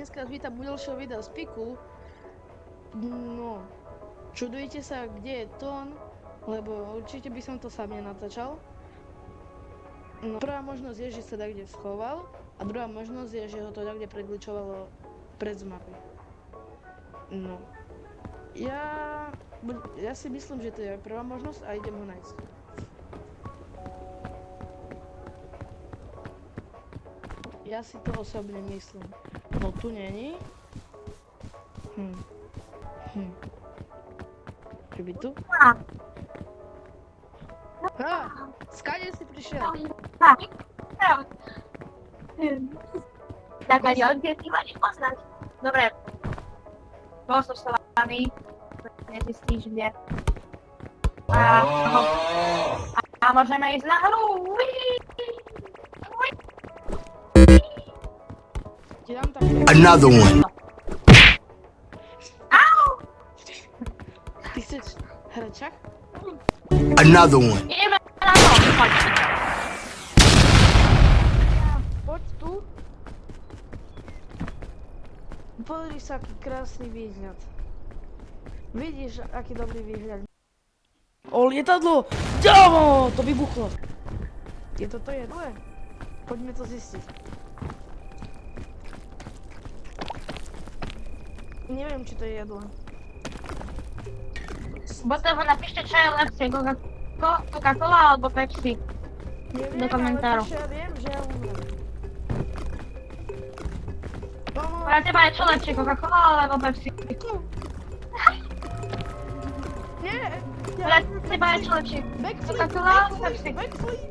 Dneska vás vítam u ďalšieho videa z Piku. No, čudujete sa, kde je Tón, lebo určite by som to sám nenatáčal. No, prvá možnosť je, že sa kde schoval, a druhá možnosť je, že ho to kde pregličovalo pred z mapy. No, ja si myslím, že to je prvá možnosť a idem ho nájsť. Ja si to osobne myslím. No tu není. Čo by tu? Skade si prišiel? Tak ani odvietný ma nepoznať. Dobre. Bol som s vami. Nezistíš kde. A môžeme ísť na hru. Ti dám také... Another one. Au! Ty chceš hrať šach? Another one. Ideme na to. Poď tu. Pozri sa, aký krásny výhľad. Vidíš, aký dobrý výhľad. O, lietadlo! Ďavo! To vybuchlo. Je to jedle? Poďme to zistiť. Neviem, či to je jedlo. Potom napíšte, čo je lepšie. Coca-Cola alebo Pepsi. Neviem, Do komentárov. ale ja viem, že ja umrem. Pre teba je čo lepšie, Coca-Cola alebo Pepsi? Nie! Pre teba je čo lepšie, Coca-Cola alebo Pepsi? Backflip!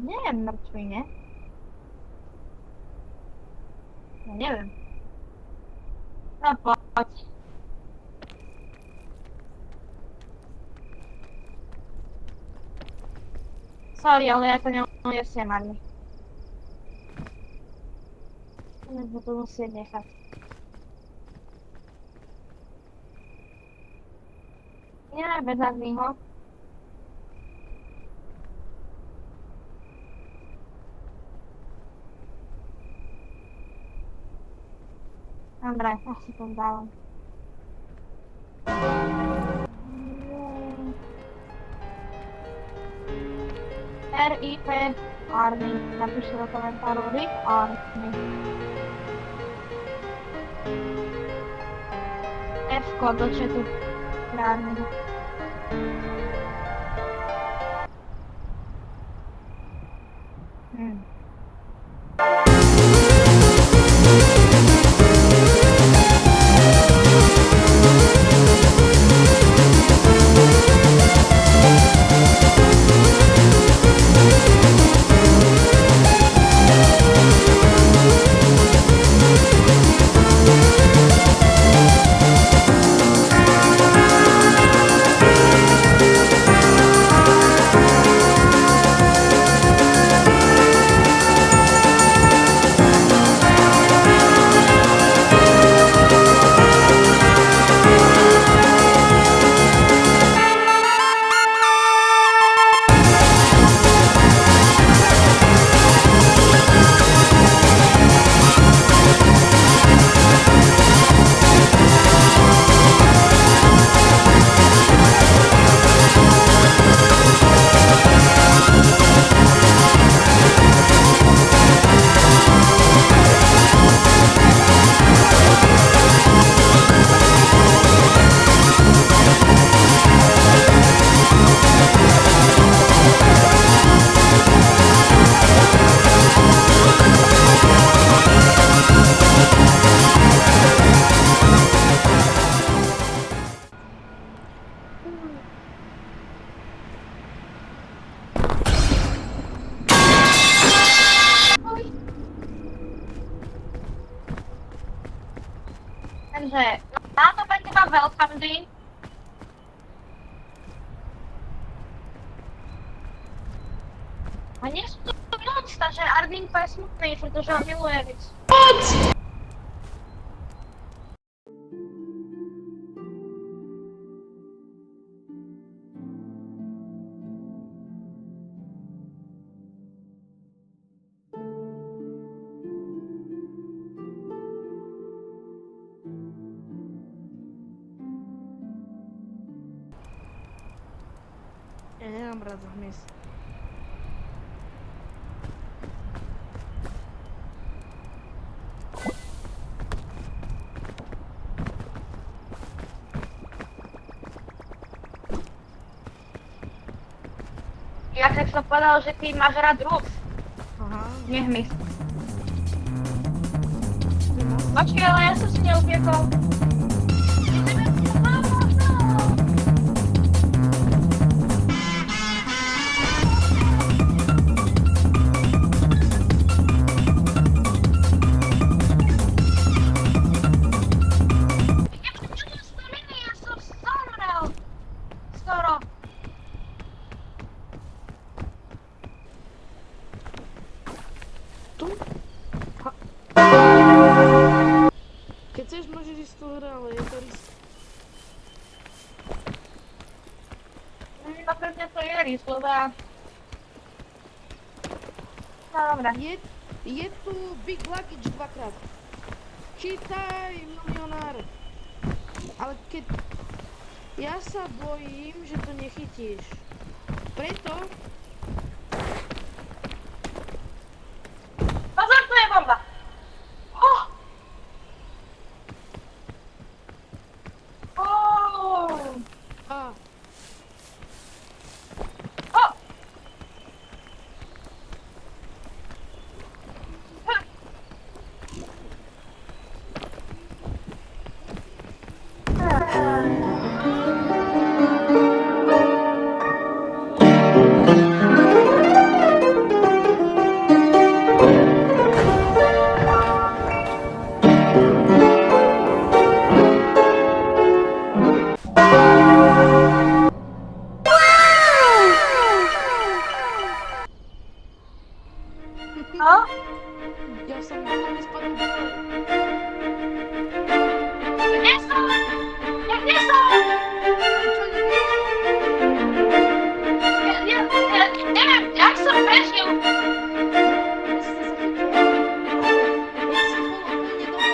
Nie je mŕtvý, ne? No neviem. No poď. Sorry, ale ja to neuniesiem ani. Budem to musieť nechať. Nie, bez admínho. Dobre, ja si to dávam. RIP Army. Napíšte do komentáru RIP Army. F-ko do chatu pre Army. Takže mám to pre teba welcome drink. A nie sú to moc, takže Arvinko je smutný, pretože ho miluje víc. nemám rád hmyz. Ja tak som povedal, že ty máš rád rúb, Aha. nie hmyz. Ty máš? Počkej, ale ja som si neupiekol. Ja som zomrel. Skoro. Tu? Ha. Keď chceš, môžeš ísť tu hore, ale je to risk. No pre mňa to je rýslová. No dobré. Je tu Big Luggage dvakrát. Chytaj, milionár. Ale keď... Ja sa bojím, že to nechytíš. Preto... Pozor, tu je bomba. Oh! Oh! A, Oh! No? ja som úplne spadol dole. Kde som? Ja kde som? Čo nevieš? Ja neviem, jak som prežil. Ja si sa zachytila. Ja som bol úplne dole.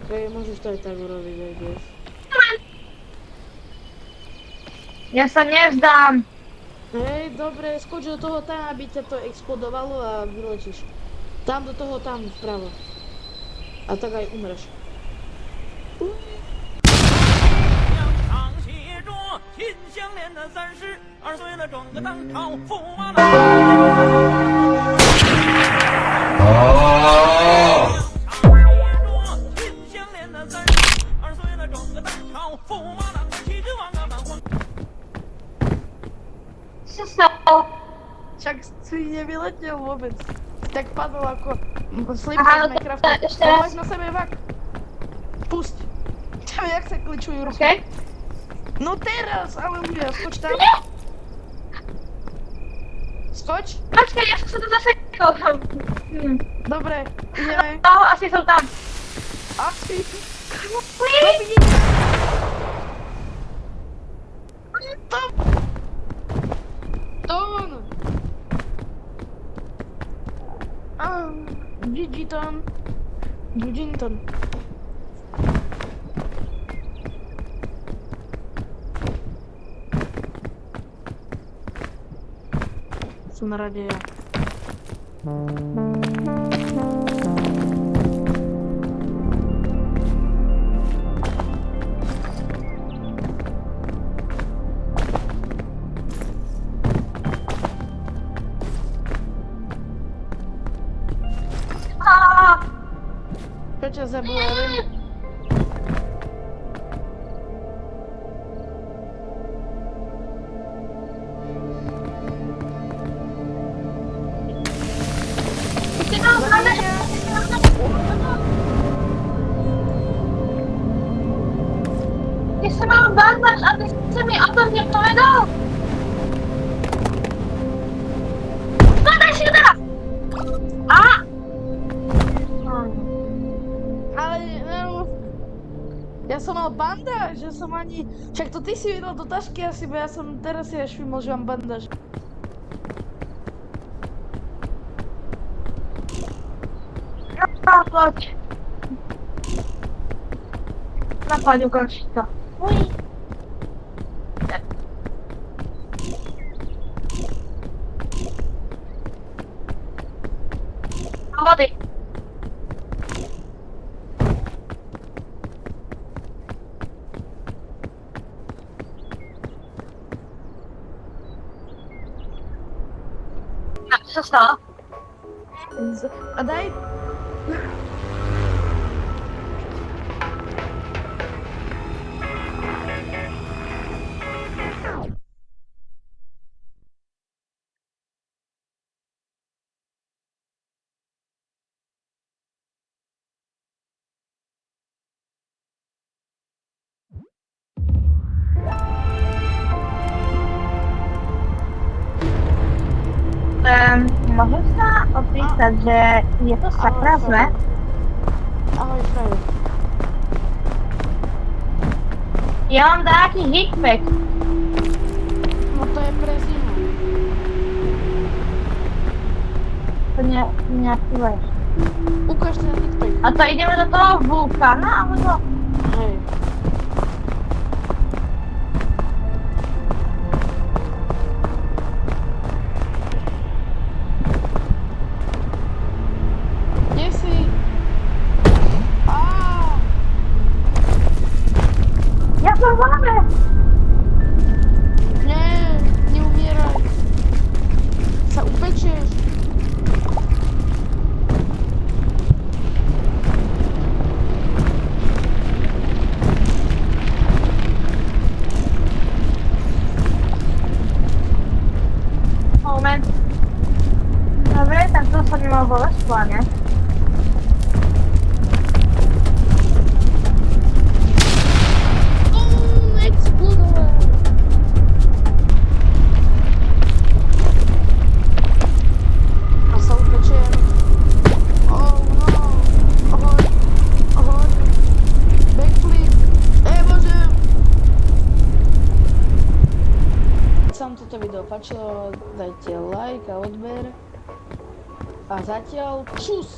Okej, môžeš to aj tak urobiť, aj vieš. Ja sa nevzdám. Hej, dobre, skoč do toho tam, aby ťa to explodovalo a vyletíš. Tam do toho tam, vpravo. A tak aj umreš. 常写着秦香莲的32岁了，整个当朝驸马郎。秦香莲的32岁了，整个当朝驸马郎，齐君王啊，满皇。 Čo sa stalo? Však si nevyletel vôbec. Tak padol ako slip Aha, z no to Minecraftu. ešte raz. Máš na sebe vak. Pusť. Čo, jak sa kličujú ruky? Okej? No teraz, ale ja skoč tam. Nie! Skoč. Počkaj, ja som sa to zasekol. Dobre, ideme. No, asi som tam. Asi. Please? Ton. Gigiton. Giginton. Som na rade ja. Čo ťa zabila, Remy? mám bandaž a ty si mi o tom nepovedal? Bandaž je teraz! A! Ale ja som mal bandáž, že som ani... Však to ty si videl do tašky asi, bo ja som teraz si až všimol, že mám bandáž. No, poď. Napadł ukończyć to. Uj. Do wody. Co stało? A daj... Może sa opisać, że je to sakra złe? Ahoj, frajer. Ja mam taki hikpek. No to je pre zimu. To nie aktivuješ. Ukáž ten TikTok. A to ideme do toho vulkána, alebo? Hej. Kde si? Ja som v lave. Nie, neumieraj. Sa upečieš. Moment. Dobre, tak to sa nemalo bolesť v pláne. Explodoval. A sa upečiem. Oh no. Ahoj. Ahoj. Backflip. Bože. Keď sa vám toto video páčilo, dajte like a odber. A zatiaľ čus.